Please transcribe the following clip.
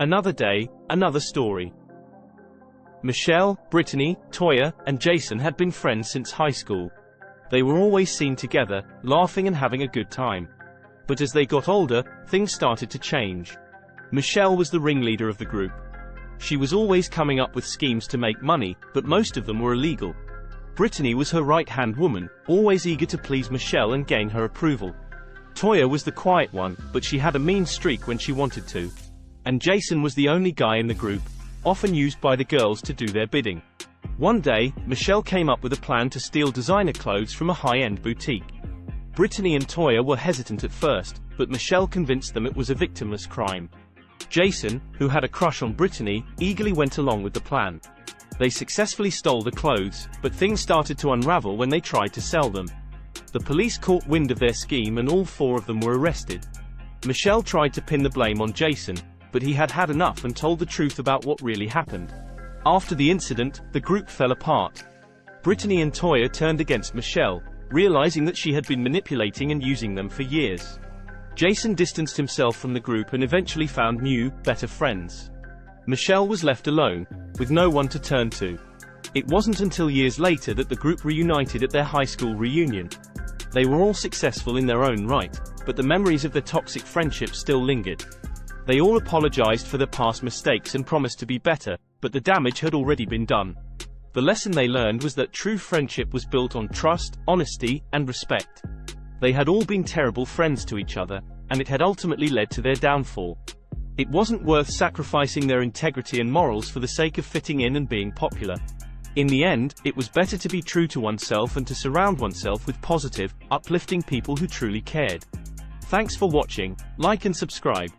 Another day, another story. Michelle, Brittany, Toya, and Jason had been friends since high school. They were always seen together, laughing and having a good time. But as they got older, things started to change. Michelle was the ringleader of the group. She was always coming up with schemes to make money, but most of them were illegal. Brittany was her right-hand woman, always eager to please Michelle and gain her approval. Toya was the quiet one, but she had a mean streak when she wanted to. And Jason was the only guy in the group, often used by the girls to do their bidding. One day, Michelle came up with a plan to steal designer clothes from a high-end boutique. Brittany and Toya were hesitant at first, but Michelle convinced them it was a victimless crime. Jason, who had a crush on Brittany, eagerly went along with the plan. They successfully stole the clothes, but things started to unravel when they tried to sell them. The police caught wind of their scheme and all four of them were arrested. Michelle tried to pin the blame on Jason, but he had had enough and told the truth about what really happened. After the incident, the group fell apart. Brittany and Toya turned against Michelle, realizing that she had been manipulating and using them for years. Jason distanced himself from the group and eventually found new, better friends. Michelle was left alone, with no one to turn to. It wasn't until years later that the group reunited at their high school reunion. They were all successful in their own right, but the memories of their toxic friendship still lingered. They all apologized for their past mistakes and promised to be better, but the damage had already been done. The lesson they learned was that true friendship was built on trust, honesty, and respect. They had all been terrible friends to each other, and it had ultimately led to their downfall. It wasn't worth sacrificing their integrity and morals for the sake of fitting in and being popular. In the end, it was better to be true to oneself and to surround oneself with positive, uplifting people who truly cared. Thanks for watching, like and subscribe.